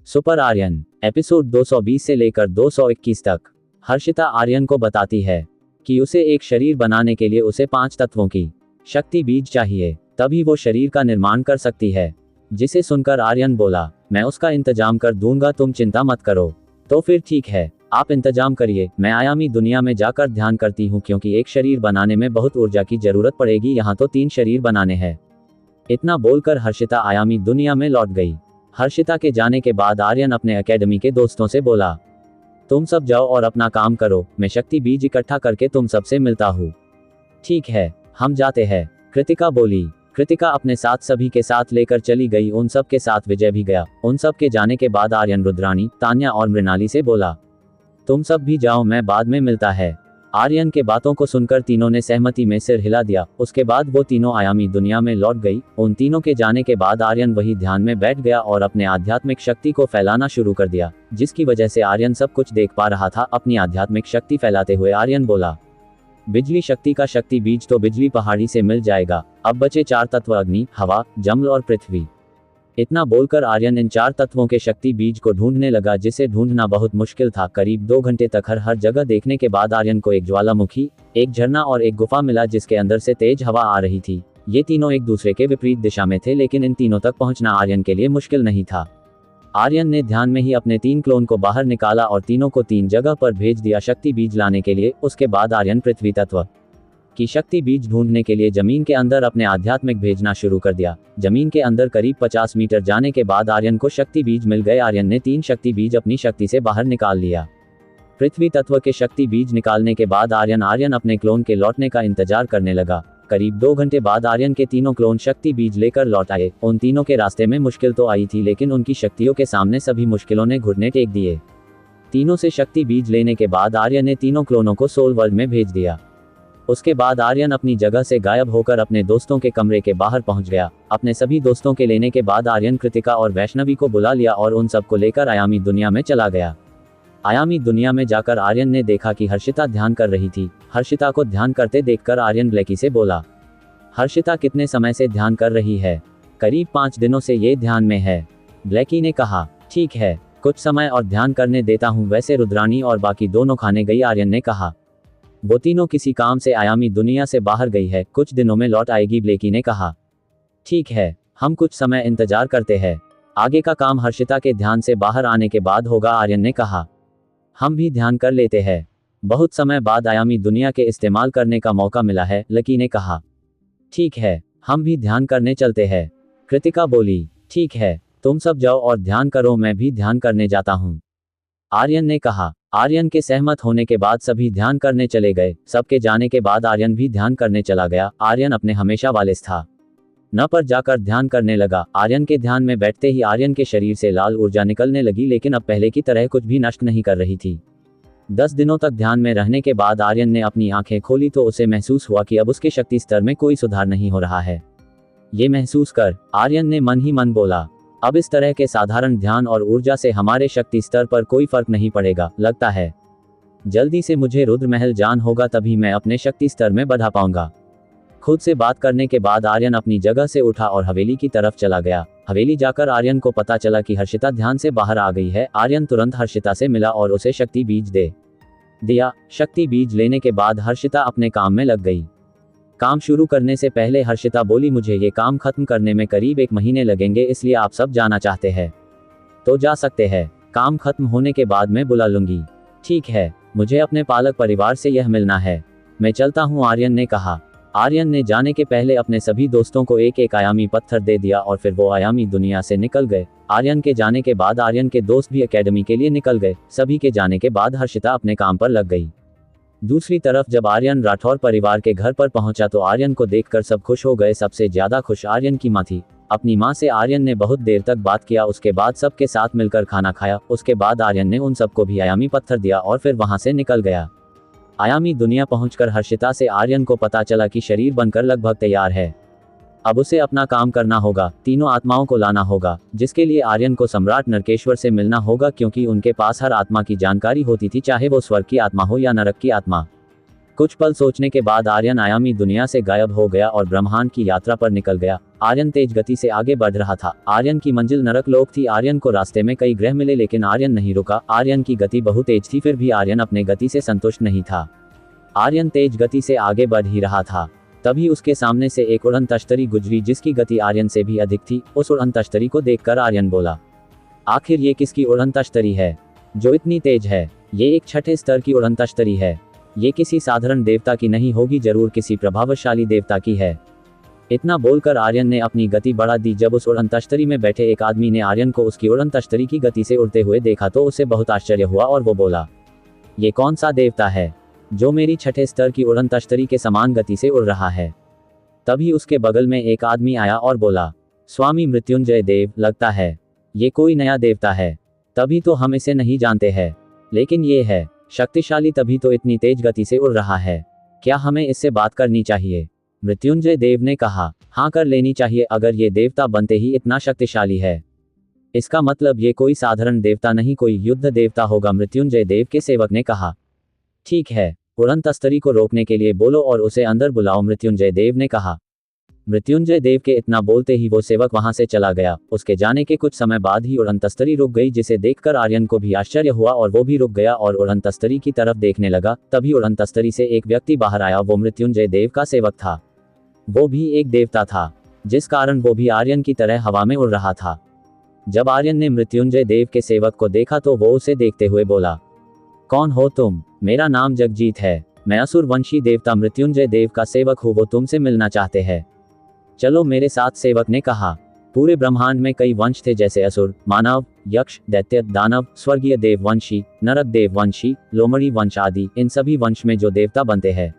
Super Aryan episode 220 से लेकर 221 तक। हर्षिता आर्यन को बताती है कि उसे एक शरीर बनाने के लिए उसे 5 तत्वों की शक्ति बीज चाहिए, तभी वो शरीर का निर्माण कर सकती है। जिसे सुनकर आर्यन बोला, मैं उसका इंतजाम कर दूंगा, तुम चिंता मत करो। तो फिर ठीक है, आप इंतजाम करिए, मैं आयामी दुनिया में जाकर ध्यान करती हूँ, क्योंकि एक शरीर बनाने में बहुत ऊर्जा की जरूरत पड़ेगी, यहाँ तो 3 शरीर बनाने हैं। इतना बोलकर हर्षिता आयामी दुनिया में लौट गई। हर्षिता के जाने के बाद आर्यन अपने एकेडमी के दोस्तों से बोला, तुम सब जाओ और अपना काम करो, मैं शक्ति बीज इकट्ठा करके तुम सबसे मिलता हूँ। ठीक है, हम जाते हैं, कृतिका बोली। कृतिका अपने साथ सभी के साथ लेकर चली गई, उन सब के साथ विजय भी गया। उन सब के जाने के बाद आर्यन रुद्राणी, तान्या और मृणाली से बोला, तुम सब भी जाओ, मैं बाद में मिलता है। आर्यन के बातों को सुनकर तीनों ने सहमति में सिर हिला दिया। उसके बाद वो तीनों आयामी दुनिया में लौट गई। उन तीनों के जाने के बाद आर्यन वही ध्यान में बैठ गया और अपने आध्यात्मिक शक्ति को फैलाना शुरू कर दिया, जिसकी वजह से आर्यन सब कुछ देख पा रहा था। अपनी आध्यात्मिक शक्ति फैलाते हुए आर्यन बोला, बिजली शक्ति का शक्ति बीज तो बिजली पहाड़ी से मिल जाएगा, अब बचे 4 तत्व अग्नि, हवा, जल और पृथ्वी। इतना बोलकर आर्यन इन 4 तत्वों के शक्ति बीज को ढूंढने लगा, जिसे ढूंढना बहुत मुश्किल था। करीब 2 घंटे तक हर जगह देखने के बाद आर्यन को एक ज्वालामुखी, एक झरना और एक गुफा मिला, जिसके अंदर से तेज हवा आ रही थी। ये तीनों एक दूसरे के विपरीत दिशा में थे, लेकिन इन तीनों तक पहुंचना आर्यन के लिए मुश्किल नहीं था। आर्यन ने ध्यान में ही अपने 3 क्लोन को बाहर निकाला और तीनों को 3 जगह पर भेज दिया शक्ति बीज लाने के लिए। उसके बाद आर्यन पृथ्वी तत्व की शक्ति बीज ढूंढने के लिए जमीन के अंदर अपने आध्यात्मिक भेजना शुरू कर दिया। जमीन के अंदर करीब 50 मीटर जाने के बाद आर्यन को शक्ति बीज मिल गए। आर्यन ने 3 शक्ति बीज अपनी शक्ति से बाहर निकाल लिया। पृथ्वी तत्व के शक्ति बीज निकालने के बाद आर्यन अपने क्लोन के लौटने का इंतजार करने लगा। करीब 2 घंटे बाद आर्यन के तीनों क्लोन शक्ति बीज लेकर लौट आए। उन तीनों के रास्ते में मुश्किल तो आई थी, लेकिन उनकी शक्तियों के सामने सभी मुश्किलों ने घुटने टेक दिए। तीनों से शक्ति बीज लेने के बाद आर्यन ने तीनों क्लोनों को सोल वर्ल्ड में भेज दिया। उसके बाद आर्यन अपनी जगह से गायब होकर अपने दोस्तों के कमरे के बाहर पहुंच गया। अपने सभी दोस्तों के लेने के बाद आर्यन कृतिका और वैष्णवी को बुला लिया और उन सबको लेकर आयामी दुनिया में चला गया। आयामी दुनिया में जाकर आर्यन ने देखा कि हर्षिता ध्यान कर रही थी। हर्षिता को ध्यान करते देखकर आर्यन ब्लैकी से बोला, हर्षिता कितने समय से ध्यान कर रही है? करीब 5 दिनों से ये ध्यान में है। ब्लैकी ने कहा, ठीक है, कुछ समय और ध्यान करने देता हूँ। वैसे रुद्राणी और बाकी दोनों खाने गई। आर्यन ने कहा, वो तीनों किसी काम से आयामी दुनिया से बाहर गई है, कुछ दिनों में लौट आएगी। ब्लैकी ने कहा, ठीक है, हम कुछ समय इंतजार करते हैं, आगे का काम हर्षिता के ध्यान से बाहर आने के बाद होगा। आर्यन ने कहा, हम भी ध्यान कर लेते हैं, बहुत समय बाद आयामी दुनिया के इस्तेमाल करने का मौका मिला है। लकी ने कहा, ठीक है, हम भी ध्यान करने चलते हैं। कृतिका बोली, ठीक है, तुम सब जाओ और ध्यान करो, मैं भी ध्यान करने जाता हूँ। आर्यन ने कहा। आर्यन के सहमत होने के बाद सभी ध्यान करने चले गए। सबके जाने के बाद आर्यन भी ध्यान करने चला गया। आर्यन अपने हमेशा वाले स्थान पर जाकर ध्यान करने लगा। आर्यन के ध्यान में बैठते ही आर्यन के शरीर से लाल ऊर्जा निकलने लगी, लेकिन अब पहले की तरह कुछ भी नष्ट नहीं कर रही थी। 10 दिनों तक ध्यान में रहने के बाद आर्यन ने अपनी आंखें खोली तो उसे महसूस हुआ कि अब उसके शक्ति स्तर में कोई सुधार नहीं हो रहा है। ये महसूस कर आर्यन ने मन ही मन बोला, अब इस तरह के साधारण ध्यान और ऊर्जा से हमारे शक्ति स्तर पर कोई फर्क नहीं पड़ेगा। लगता है जल्दी से मुझे रुद्र महल जान होगा, तभी मैं अपने शक्ति स्तर में बढ़ा पाऊंगा। खुद से बात करने के बाद आर्यन अपनी जगह से उठा और हवेली की तरफ चला गया। हवेली जाकर आर्यन को पता चला कि हर्षिता ध्यान से बाहर आ गई है। आर्यन तुरंत हर्षिता से मिला और उसे शक्ति बीज दे दिया। शक्ति बीज लेने के बाद हर्षिता अपने काम में लग गई। काम शुरू करने से पहले हर्षिता बोली, मुझे ये काम खत्म करने में करीब 1 महीने लगेंगे, इसलिए आप सब जाना चाहते हैं तो जा सकते हैं, काम खत्म होने के बाद मैं बुला लूंगी। ठीक है, मुझे अपने पालक परिवार से यह मिलना है, मैं चलता हूँ। आर्यन ने कहा। आर्यन ने जाने के पहले अपने सभी दोस्तों को एक आयामी पत्थर दे दिया और फिर वो आयामी दुनिया से निकल गए। आर्यन के जाने के बाद आर्यन के दोस्त भी एकेडमी के लिए निकल गए। सभी के जाने के बाद हर्षिता अपने काम पर लग गई। दूसरी तरफ जब आर्यन राठौर परिवार के घर पर पहुंचा तो आर्यन को देखकर सब खुश हो गए। सबसे ज्यादा खुश आर्यन की मां थी। अपनी मां से आर्यन ने बहुत देर तक बात किया। उसके बाद सबके साथ मिलकर खाना खाया। उसके बाद आर्यन ने उन सबको भी आयामी पत्थर दिया और फिर वहां से निकल गया। आयामी दुनिया पहुंचकर हर्षिता से आर्यन को पता चला कि शरीर बनकर लगभग तैयार है। अब उसे अपना काम करना होगा, तीनों आत्माओं को लाना होगा, जिसके लिए आर्यन को सम्राट नरकेश्वर से मिलना होगा, क्योंकि उनके पास हर आत्मा की जानकारी होती थी, चाहे वो स्वर्ग की आत्मा हो या नरक की आत्मा। कुछ पल सोचने के बाद आर्यन आयामी दुनिया से गायब हो गया और ब्रह्मांड की यात्रा पर निकल गया। आर्यन तेज गति से आगे बढ़ रहा था। आर्यन की मंजिल नरक लोक थी। आर्यन को रास्ते में कई ग्रह मिले लेकिन आर्यन नहीं रुका। आर्यन की गति बहुत तेज थी, फिर भी आर्यन अपने गति से संतुष्ट नहीं था। आर्यन तेज गति से आगे बढ़ ही रहा था, तभी उसके सामने से एक उड़न तश्तरी गुजरी जिसकी गति आर्यन से भी अधिक थी। उस उड़न तश्तरी को देखकर आर्यन बोला, आखिर ये किसकी उड़न तश्तरी है जो इतनी तेज है? ये एक छठे स्तर की उड़न तश्तरी है। ये किसी साधारण देवता की नहीं होगी, जरूर किसी प्रभावशाली देवता की है। इतना बोलकर आर्यन ने अपनी गति बढ़ा दी। जब उस उड़न तश्तरी में बैठे एक आदमी ने आर्यन को उसकी उड़न तश्तरी की गति से उड़ते हुए देखा तो उसे बहुत आश्चर्य हुआ और वो बोला, ये कौन सा देवता है जो मेरी छठे स्तर की उड़न तश्तरी के समान गति से उड़ रहा है? तभी उसके बगल में एक आदमी आया और बोला, स्वामी मृत्युंजय देव, लगता है ये कोई नया देवता है, तभी तो हम इसे नहीं जानते हैं, लेकिन ये है शक्तिशाली, तभी तो इतनी तेज गति से उड़ रहा है। क्या हमें इससे बात करनी चाहिए? मृत्युंजय देव ने कहा, हाँ कर लेनी चाहिए। अगर ये देवता बनते ही इतना शक्तिशाली है, इसका मतलब ये कोई साधारण देवता नहीं, कोई युद्ध देवता होगा। मृत्युंजय देव के सेवक ने कहा, ठीक है, उड़न तश्तरी को रोकने के लिए बोलो और उसे अंदर बुलाओ, मृत्युंजय देव ने कहा। मृत्युंजय देव के इतना बोलते ही वो सेवक वहां से चला गया। उसके जाने के कुछ समय बाद ही उड़न तश्तरी रुक गई, जिसे देखकर आर्यन को भी आश्चर्य हुआ और वो भी रुक गया और उड़न तश्तरी की तरफ देखने लगा। तभी उड़न तश्तरी से एक व्यक्ति बाहर आया। वो मृत्युंजय देव का सेवक था। वो भी एक देवता था, जिस कारण वो भी आर्यन की तरह हवा में उड़ रहा था। जब आर्यन ने मृत्युंजय देव के सेवक को देखा तो वो उसे देखते हुए बोला, कौन हो तुम? मेरा नाम जगजीत है, मैं असुर वंशी देवता मृत्युंजय देव का सेवक हूँ, वो तुमसे मिलना चाहते हैं। चलो मेरे साथ, सेवक ने कहा। पूरे ब्रह्मांड में कई वंश थे, जैसे असुर, मानव, यक्ष, दैत्य, दानव, स्वर्गीय देववंशी, नरक देववंशी, लोमड़ी वंश आदि। इन सभी वंश में जो देवता बनते हैं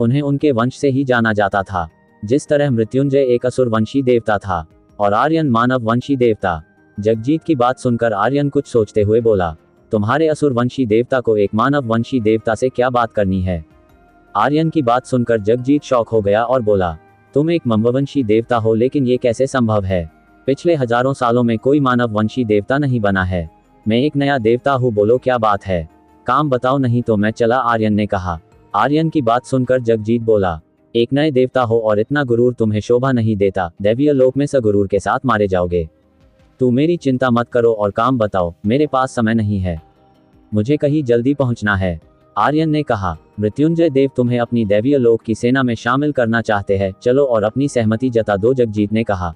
उन्हें उनके वंश से ही जाना जाता था। जिस तरह मृत्युंजय एक असुर वंशी देवता था और आर्यन मानव वंशी देवता। जगजीत की बात सुनकर आर्यन कुछ सोचते हुए बोला, तुम्हारे असुर वंशी देवता को एक मानव वंशी देवता से क्या बात करनी है? आर्यन की बात सुनकर जगजीत शॉक हो गया और बोला, तुम एक मम्बवंशी देवता हो, लेकिन ये कैसे संभव है? पिछले हजारों सालों में कोई मानव वंशी देवता नहीं बना है। मैं एक नया देवता हूँ, बोलो क्या बात है? काम बताओ, नहीं तो मैं चला, आर्यन ने कहा। आर्यन की बात सुनकर जगजीत बोला, एक नए देवता हो और इतना गुरूर तुम्हें शोभा नहीं देता। दैवीय लोक में सगुरूर के साथ मारे जाओगे। तू मेरी चिंता मत करो और काम बताओ, मेरे पास समय नहीं है, मुझे कहीं जल्दी पहुंचना है। आर्यन ने कहा, मृत्युंजय देव तुम्हें अपनी दैवीय लोक की सेना में शामिल करना चाहते हैं, चलो और अपनी सहमति जता दो। जगजीत ने कहा,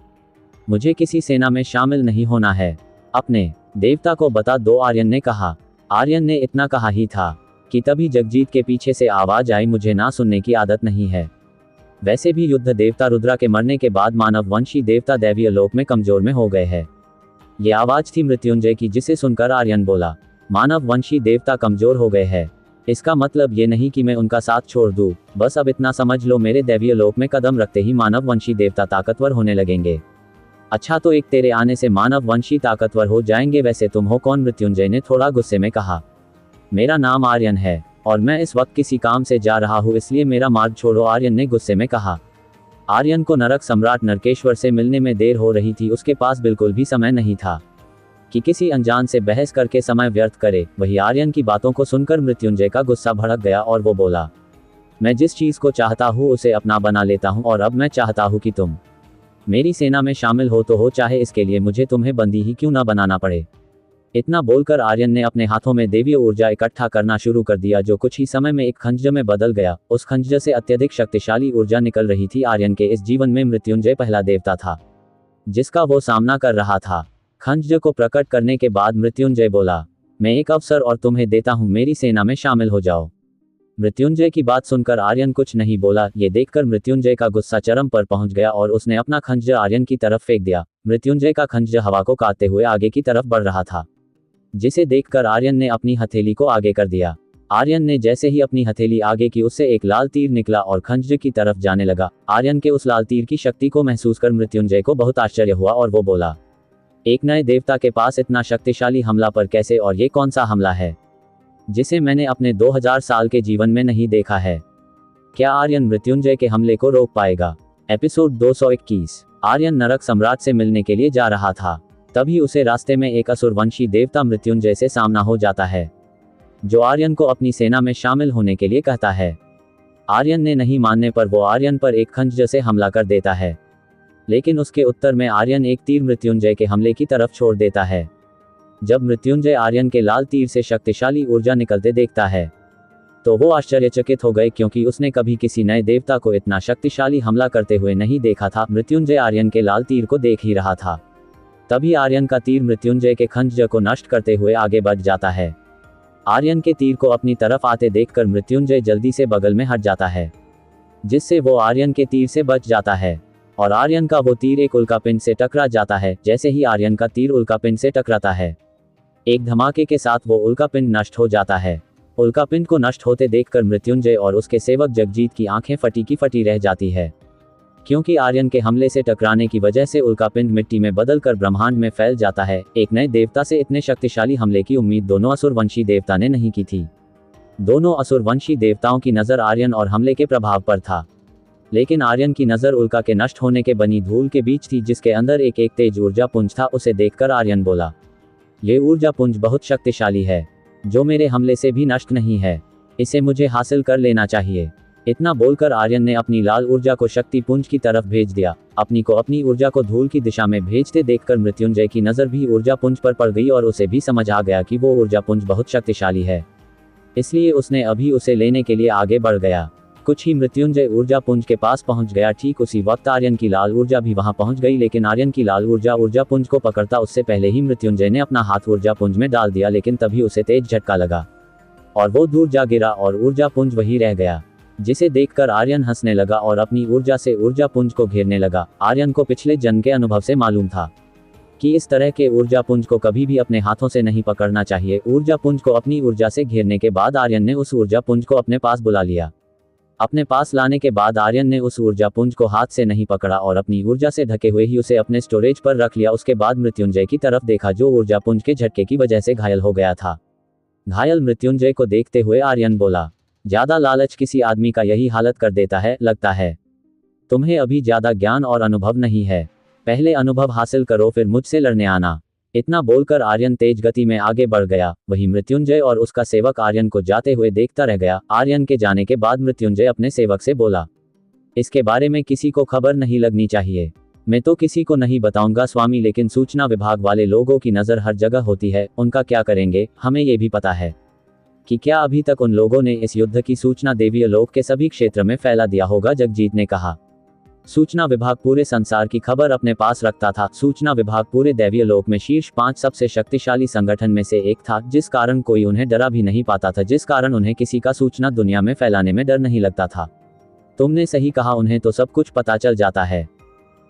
मुझे किसी सेना में शामिल नहीं होना है, अपने देवता को बता दो, आर्यन ने कहा। आर्यन ने इतना कहा ही था कि तभी जगजीत के पीछे से आवाज आई, मुझे ना सुनने की आदत नहीं है। वैसे भी युद्ध देवता रुद्रा के मरने के बाद मानव वंशी देवता दैवीय लोक में कमजोर में हो गए हैं। ये आवाज थी मृत्युंजय की, जिसे सुनकर आर्यन बोला, मानव वंशी देवता कमजोर हो गए हैं, इसका मतलब ये नहीं कि मैं उनका साथ छोड़ दूं, बस अब इतना समझ लो, मेरे दैवीय लोक में कदम रखते ही मानव वंशी देवता ताकतवर होने लगेंगे। अच्छा, तो एक तेरे आने से मानव वंशी ताकतवर हो जाएंगे। वैसे तुम हो कौन? मृत्युंजय ने थोड़ा गुस्से में कहा। मेरा नाम आर्यन है और मैं इस वक्त किसी काम से जा रहा हूँ, इसलिए मेरा मार्ग छोड़ो, आर्यन ने गुस्से में कहा। आर्यन को नरक सम्राट नरकेश्वर से मिलने में देर हो रही थी। उसके पास बिल्कुल भी समय नहीं था कि किसी अनजान से बहस करके समय व्यर्थ करे। वही आर्यन की बातों को सुनकर मृत्युंजय का गुस्सा भड़क गया और वो बोला, मैं जिस चीज को चाहता हूँ उसे अपना बना लेता हूँ और अब मैं चाहता हूँ कि तुम मेरी सेना में शामिल हो तो हो, चाहे इसके लिए मुझे तुम्हें बंदी ही क्यों ना बनाना पड़े। इतना बोलकर आर्यन ने अपने हाथों में देवीय ऊर्जा इकट्ठा करना शुरू कर दिया, जो कुछ ही समय में एक खंजर में बदल गया। उस खंजर से अत्यधिक शक्तिशाली ऊर्जा निकल रही थी। आर्यन के इस जीवन में मृत्युंजय पहला देवता था जिसका वो सामना कर रहा था। खंजर को प्रकट करने के बाद मृत्युंजय बोला, मैं एक अवसर और तुम्हें देता हूं, मेरी सेना में शामिल हो जाओ। मृत्युंजय की बात सुनकर आर्यन कुछ नहीं बोला। ये देखकर मृत्युंजय का गुस्सा चरम पर पहुंच गया और उसने अपना खंजर आर्यन की तरफ फेंक दिया। मृत्युंजय का खंजर हवा को काटते हुए आगे की तरफ बढ़ रहा था, जिसे देखकर आर्यन ने अपनी हथेली को आगे कर दिया। आर्यन ने जैसे ही अपनी हथेली आगे की, उससे एक लाल तीर निकला और खंजर की तरफ जाने लगा। आर्यन के उस लाल तीर की शक्ति को महसूस कर मृत्युंजय को बहुत आश्चर्य हुआ और वो बोला, एक नए देवता के पास इतना शक्तिशाली हमला पर कैसे, और ये कौन सा हमला है जिसे मैंने अपने 2000 साल के जीवन में नहीं देखा है? क्या आर्यन मृत्युंजय के हमले को रोक पाएगा? एपिसोड 221। आर्यन नरक सम्राट से मिलने के लिए जा रहा था, तभी उसे रास्ते में एक असुरवंशी देवता मृत्युंजय से सामना हो जाता है, जो आर्यन को अपनी सेना में शामिल होने के लिए कहता है। आर्यन ने नहीं मानने पर वो आर्यन पर एक खंजर से हमला कर देता है, लेकिन उसके उत्तर में आर्यन एक तीर मृत्युंजय के हमले की तरफ छोड़ देता है। जब मृत्युंजय आर्यन के लाल तीर से शक्तिशाली ऊर्जा निकलते देखता है तो वो आश्चर्यचकित हो गए, क्योंकि उसने कभी किसी नए देवता को इतना शक्तिशाली हमला करते हुए नहीं देखा था। मृत्युंजय आर्यन के लाल तीर को देख ही रहा था। तभी आर्यन का तीर मृत्युंजय के खंजर को नष्ट करते हुए आगे बढ़ जाता है। आर्यन के तीर को अपनी तरफ आते देखकर मृत्युंजय जल्दी से बगल में हट जाता है, जिससे वो आर्यन के तीर से बच जाता है और आर्यन का वो तीर एक उल्कापिंड से टकरा जाता है। जैसे ही आर्यन का तीर उल्कापिंड से टकराता है, एक धमाके के साथ वो उल्कापिंड नष्ट हो जाता है। उल्कापिंड को नष्ट होते देखकर मृत्युंजय और उसके सेवक जगजीत की आंखें फटी की फटी रह जाती है, क्योंकि आर्यन के हमले से टकराने की वजह से उल्कापिंड मिट्टी में बदलकर ब्रह्मांड में फैल जाता है। एक नए देवता से इतने शक्तिशाली हमले की उम्मीद दोनों असुरवंशी देवता ने नहीं की थी। दोनों असुरवंशी देवताओं की नज़र आर्यन और हमले के प्रभाव पर था, लेकिन आर्यन की नज़र उल्का के नष्ट होने के बनी धूल के बीच थी, जिसके अंदर एक तेज ऊर्जा पुंज था। उसे देखकर आर्यन बोला, ये ऊर्जा पुंज बहुत शक्तिशाली है, जो मेरे हमले से भी नष्ट नहीं है। इसे मुझे हासिल कर लेना चाहिए। इतना बोलकर आर्यन ने अपनी लाल ऊर्जा को शक्ति पुंज की तरफ भेज दिया। अपनी ऊर्जा को धूल की दिशा में भेजते देखकर मृत्युंजय की नज़र भी ऊर्जा पुंज पर पड़ गई और उसे भी समझ आ गया कि वो ऊर्जा पुंज बहुत शक्तिशाली है, इसलिए उसने अभी उसे लेने के लिए आगे बढ़ गया। कुछ ही मृत्युंजय ऊर्जा पुंज के पास पहुंच गया। ठीक उसी वक्त आर्यन की लाल ऊर्जा भी वहां पहुंच गई, लेकिन आर्यन की लाल ऊर्जा पुंज को पकड़ता उससे पहले ही मृत्युंजय ने अपना हाथ ऊर्जा पुंज में डाल दिया, लेकिन तभी उसे तेज झटका लगा और वो दूर जा गिरा और ऊर्जा पुंज वहीं रह गया, जिसे देखकर आर्यन हंसने लगा और अपनी ऊर्जा से ऊर्जा पुंज को घेरने लगा। आर्यन को पिछले जन्म के अनुभव से मालूम था कि इस तरह के ऊर्जा पुंज को कभी भी अपने हाथों से नहीं पकड़ना चाहिए। ऊर्जा पुंज को अपनी ऊर्जा से घेरने के बाद आर्यन ने उस ऊर्जा पुंज को अपने पास बुला लिया। अपने पास लाने के बाद आर्यन ने उस ऊर्जा पुंज को हाथ से नहीं पकड़ा और अपनी ऊर्जा से ढके हुए ही उसे अपने स्टोरेज पर रख लिया। उसके बाद मृत्युंजय की तरफ देखा, जो ऊर्जा पुंज के झटके की वजह से घायल हो गया था। घायल मृत्युंजय को देखते हुए आर्यन बोला, ज्यादा लालच किसी आदमी का यही हालत कर देता है, लगता है तुम्हें अभी ज्यादा ज्ञान और अनुभव नहीं है। पहले अनुभव हासिल करो, फिर मुझसे लड़ने आना। इतना बोलकर आर्यन तेज गति में आगे बढ़ गया। वही मृत्युंजय और उसका सेवक आर्यन को जाते हुए देखता रह गया। आर्यन के जाने के बाद मृत्युंजय अपने सेवक से बोला, इसके बारे में किसी को खबर नहीं लगनी चाहिए। मैं तो किसी को नहीं बताऊंगा स्वामी, लेकिन सूचना विभाग वाले लोगों की नज़र हर जगह होती है, उनका क्या करेंगे हमें ये भी पता है कि क्या अभी तक उन लोगों ने इस युद्ध की सूचना देवीय लोक के सभी क्षेत्र में फैला दिया होगा। जगजीत ने कहा, सूचना विभाग पूरे संसार की खबर अपने पास रखता था। सूचना विभाग पूरे दैवीय लोक में शीर्ष 5 सबसे शक्तिशाली संगठन में से एक था, जिस कारण कोई उन्हें डरा भी नहीं पाता था, जिस कारण उन्हें किसी का सूचना दुनिया में फैलाने में डर नहीं लगता था। तुमने सही कहा, उन्हें तो सब कुछ पता चल जाता है,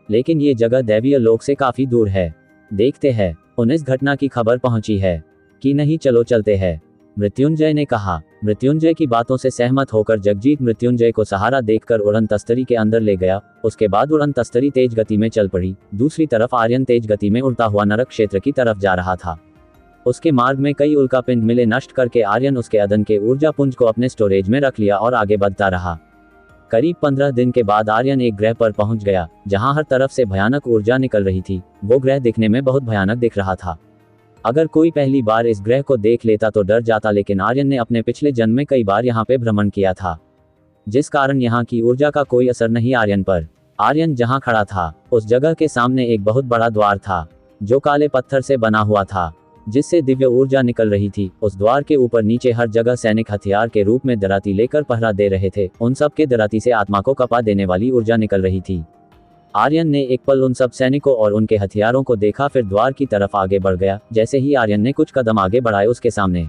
लेकिन ये जगह दैवीय लोक से काफी दूर है। देखते हैं उन्हें इस घटना की खबर पहुंची है कि नहीं। चलो चलते हैं, मृत्युंजय ने कहा। मृत्युंजय की बातों से सहमत होकर जगजीत मृत्युंजय को सहारा देखकर उड़न तस्तरी के अंदर ले गया। उसके बाद उड़न तस्तरी तेज गति में चल पड़ी। दूसरी तरफ आर्यन तेज गति में उड़ता हुआ नरक क्षेत्र की तरफ जा रहा था। उसके मार्ग में कई उल्कापिंड मिले। नष्ट करके आर्यन उसके अदन के ऊर्जा पुंज को अपने स्टोरेज में रख लिया और आगे बढ़ता रहा। करीब 15 दिन के बाद आर्यन एक ग्रह पर पहुंच गया, जहां हर तरफ से भयानक ऊर्जा निकल रही थी। वो ग्रह दिखने में बहुत भयानक दिख रहा था। अगर कोई पहली बार इस ग्रह को देख लेता तो डर जाता, लेकिन आर्यन ने अपने पिछले जन्म में कई बार यहाँ पे भ्रमण किया था, जिस कारण यहाँ की ऊर्जा का कोई असर नहीं आर्यन पर। आर्यन जहाँ खड़ा था उस जगह के सामने एक बहुत बड़ा द्वार था, जो काले पत्थर से बना हुआ था, जिससे दिव्य ऊर्जा निकल रही थी। उस द्वार के ऊपर नीचे हर जगह सैनिक हथियार के रूप में दराती लेकर पहरा दे रहे थे। उन सब के दराती से आत्मा को कपा देने वाली ऊर्जा निकल रही थी। आर्यन ने एक पल उन सब सैनिकों और उनके हथियारों को देखा, फिर द्वार की तरफ आगे बढ़ गया। जैसे ही आर्यन ने कुछ कदम आगे बढ़ाए, उसके सामने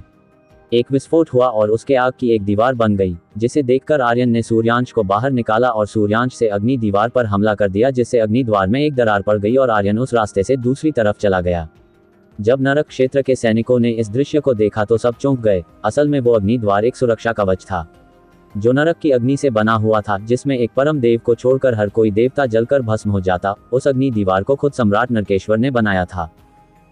एक विस्फोट हुआ और उसके आग की एक दीवार बन गई, जिसे देखकर आर्यन ने सूर्यांश को बाहर निकाला और सूर्यांश से अग्नि दीवार पर हमला कर दिया, जिससे अग्नि द्वार में एक दरार पड़ गई और आर्यन उस रास्ते से दूसरी तरफ चला गया। जब नरक क्षेत्र के सैनिकों ने इस दृश्य को देखा तो सब चौंक गए। असल में वो अग्नि द्वार एक सुरक्षा कवच था, जो नरक की अग्नि से बना हुआ था, जिसमें एक परम देव को छोड़कर हर कोई देवता जलकर भस्म हो जाता। उस अग्नि दीवार को खुद सम्राट नरकेश्वर ने बनाया था,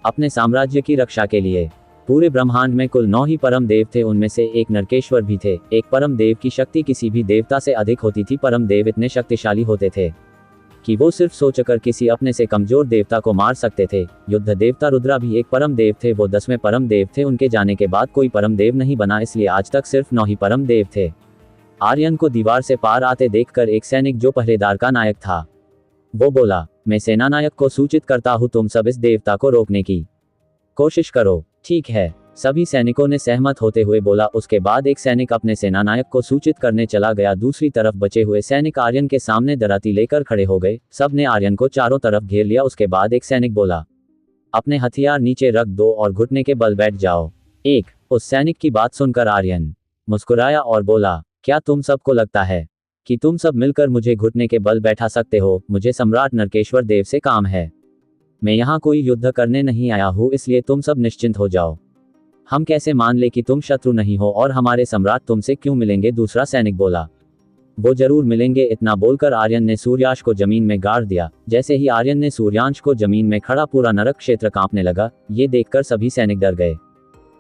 अपने साम्राज्य की रक्षा के लिए। पूरे ब्रह्मांड में कुल 9 ही परम देव थे, उनमें से एक नरकेश्वर भी थे। एक परम देव की शक्ति किसी भी देवता से अधिक होती थी। परम देव इतने शक्तिशाली होते थे कि वो सिर्फ सोचकर किसी अपने से कमजोर देवता को मार सकते थे। युद्ध देवता रुद्रा भी एक परम देव थे। वो 10वें परम देव थे। उनके जाने के बाद कोई परम देव नहीं बना, इसलिए आज तक सिर्फ 9 ही परम देव थे। आर्यन को दीवार से पार आते देखकर एक सैनिक जो पहरेदार का नायक था, वो बोला, मैं सेनानायक को सूचित करता हूँ, तुम सब इस देवता को रोकने की कोशिश करो। ठीक है, सभी सैनिकों ने सहमत होते हुए बोला। उसके बाद एक सैनिक अपने सेनानायक को सूचित करने चला गया। दूसरी तरफ बचे हुए सैनिक आर्यन के सामने दराती लेकर खड़े हो गए। सब ने आर्यन को चारों तरफ घेर लिया। उसके बाद एक सैनिक बोला, अपने हथियार नीचे रख दो और घुटने के बल बैठ जाओ। उस सैनिक की बात सुनकर आर्यन मुस्कुराया और बोला, क्या तुम सबको लगता है कि तुम सब मिलकर मुझे घुटने के बल बैठा सकते हो? मुझे सम्राट नरकेश्वर देव से काम है। मैं यहाँ कोई युद्ध करने नहीं आया हूँ, इसलिए तुम सब निश्चिंत हो जाओ। हम कैसे मान ले कि तुम शत्रु नहीं हो और हमारे सम्राट तुमसे क्यों मिलेंगे? दूसरा सैनिक बोला, वो जरूर मिलेंगे। इतना बोलकर आर्यन ने सूर्यांश को जमीन में गाड़ दिया। जैसे ही आर्यन ने सूर्यांश को जमीन में खड़ा, पूरा नरक क्षेत्र कांपने लगा। ये देखकर सभी सैनिक डर गए।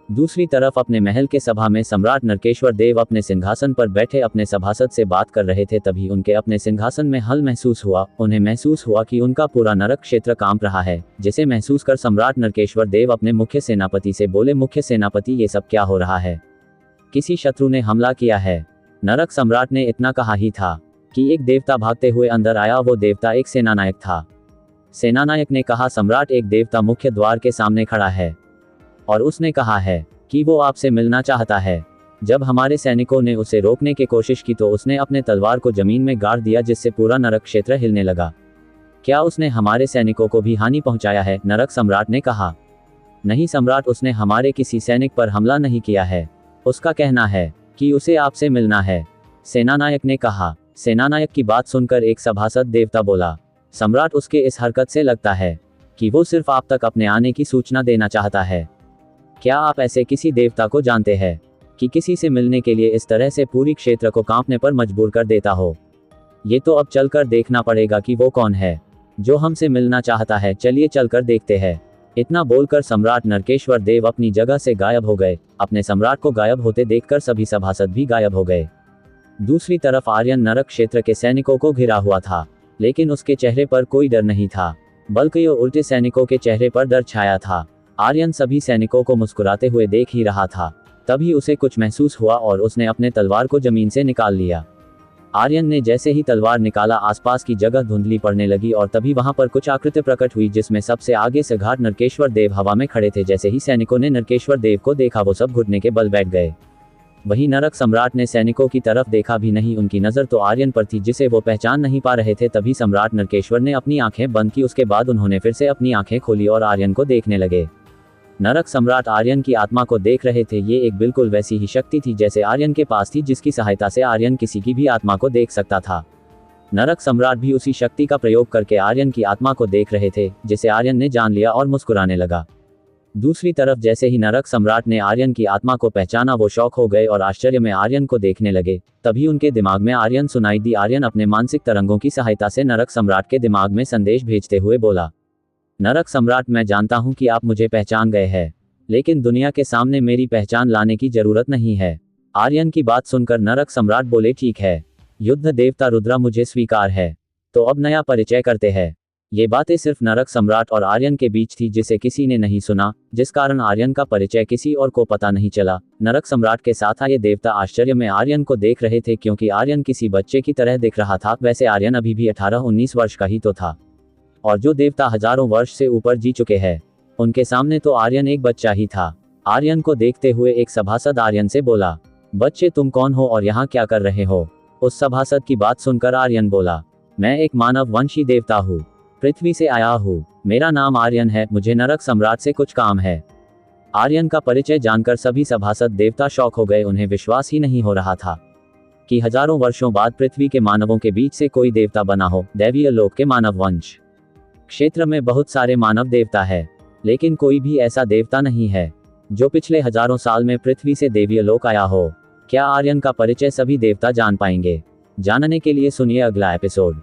दूसरी तरफ अपने महल के सभा में सम्राट नरकेश्वर देव अपने सिंहासन पर बैठे अपने सभासद से बात कर रहे थे। तभी उनके अपने सिंहासन में हल महसूस हुआ। उन्हें महसूस हुआ कि उनका पूरा नरक क्षेत्र कांप रहा है, जिसे महसूस कर सम्राट नरकेश्वर देव अपने मुख्य सेनापति से बोले, मुख्य सेनापति, ये सब क्या हो रहा है? किसी शत्रु ने हमला किया है? नरक सम्राट ने इतना कहा ही था कि एक देवता भागते हुए अंदर आया। वो देवता एक सेनानायक था। सेनानायक ने कहा, सम्राट, एक देवता मुख्य द्वार के सामने खड़ा है और उसने कहा है कि वो आपसे मिलना चाहता है। जब हमारे सैनिकों ने उसे रोकने की कोशिश की तो उसने अपने तलवार को जमीन में गाड़ दिया, जिससे पूरा नरक क्षेत्र हिलने लगा। क्या उसने हमारे सैनिकों को भी हानि पहुंचाया है? नरक सम्राट ने कहा, नहीं सम्राट, उसने हमारे किसी सैनिक पर हमला नहीं किया है। उसका कहना है कि उसे आपसे मिलना है। सेनानायक ने कहा। सेनानायक की बात सुनकर एक सभासद देवता बोला, सम्राट, उसके इस हरकत से लगता है कि वो सिर्फ आप तक अपने आने की सूचना देना चाहता है। क्या आप ऐसे किसी देवता को जानते हैं कि किसी से मिलने के लिए इस तरह से पूरी क्षेत्र को कांपने पर मजबूर कर देता हो? ये तो अब चलकर देखना पड़ेगा कि वो कौन है जो हमसे मिलना चाहता है। चलिए चलकर देखते हैं। इतना बोलकर सम्राट नरकेश्वर देव अपनी जगह से गायब हो गए। अपने सम्राट को गायब होते देखकर सभी सभासद भी गायब हो गए। दूसरी तरफ आर्यन नरक क्षेत्र के सैनिकों को घिरा हुआ था, लेकिन उसके चेहरे पर कोई डर नहीं था, बल्कि उल्टे सैनिकों के चेहरे पर डर छाया था। आर्यन सभी सैनिकों को मुस्कुराते हुए देख ही रहा था। तभी उसे कुछ महसूस हुआ और उसने अपने तलवार को जमीन से निकाल लिया। आर्यन ने जैसे ही तलवार निकाला, आसपास की जगह धुंधली पड़ने लगी और तभी वहां पर कुछ आकृति प्रकट हुई, जिसमें सबसे आगे से घाट नरकेश्वर देव हवा में खड़े थे। जैसे ही सैनिकों ने नरकेश्वर देव को देखा, वो सब घुटने के बल बैठ गए। वही नरक सम्राट ने सैनिकों की तरफ देखा भी नहीं। उनकी नजर तो आर्यन पर थी, जिसे वो पहचान नहीं पा रहे थे। तभी सम्राट नरकेश्वर ने अपनी आंखें बंद की। उसके बाद उन्होंने फिर से अपनी आंखें खोली और आर्यन को देखने लगे। नरक सम्राट आर्यन की आत्मा को देख रहे थे। ये एक बिल्कुल वैसी ही शक्ति थी जैसे आर्यन के पास थी, जिसकी सहायता से आर्यन किसी की भी आत्मा को देख सकता था। नरक सम्राट भी उसी शक्ति का प्रयोग करके आर्यन की आत्मा को देख रहे थे, जिसे आर्यन ने जान लिया और मुस्कुराने लगा। दूसरी तरफ जैसे ही नरक सम्राट ने आर्यन की आत्मा को पहचाना, वो शौक हो गए और आश्चर्य में आर्यन को देखने लगे। तभी उनके दिमाग में आर्यन सुनाई दी। आर्यन अपने मानसिक तरंगों की सहायता से नरक सम्राट के दिमाग में संदेश भेजते हुए बोला, नरक सम्राट, मैं जानता हूं कि आप मुझे पहचान गए हैं, लेकिन दुनिया के सामने मेरी पहचान लाने की जरूरत नहीं है। आर्यन की बात सुनकर नरक सम्राट बोले, ठीक है, युद्ध देवता रुद्रा मुझे स्वीकार है, तो अब नया परिचय करते हैं। ये बातें सिर्फ नरक सम्राट और आर्यन के बीच थी, जिसे किसी ने नहीं सुना, जिस कारण आर्यन का परिचय किसी और को पता नहीं चला। नरक सम्राट के साथ आए देवता आश्चर्य में आर्यन को देख रहे थे, क्योंकि आर्यन किसी बच्चे की तरह दिख रहा था। वैसे आर्यन अभी भी 18-19 वर्ष का ही तो था, और जो देवता हजारों वर्ष से ऊपर जी चुके हैं, उनके सामने तो आर्यन एक बच्चा ही था। आर्यन को देखते हुए एक सभासद आर्यन से बोला, बच्चे, तुम कौन हो और यहाँ क्या कर रहे हो? उस सभासद की बात सुनकर आर्यन बोला, मैं एक मानव वंशी देवता हूँ, पृथ्वी से आया हूँ। मेरा नाम आर्यन है, मुझे नरक सम्राट से कुछ काम है। आर्यन का परिचय जानकर सभी सभासद देवता शॉक हो गए। उन्हें विश्वास ही नहीं हो रहा था कि हजारों वर्षों बाद पृथ्वी के मानवों के बीच से कोई देवता बना हो। दैवीय लोक के मानव वंश क्षेत्र में बहुत सारे मानव देवता है, लेकिन कोई भी ऐसा देवता नहीं है जो पिछले हजारों साल में पृथ्वी से दैवीय लोक आया हो। क्या आर्यन का परिचय सभी देवता जान पाएंगे? जानने के लिए सुनिए अगला एपिसोड।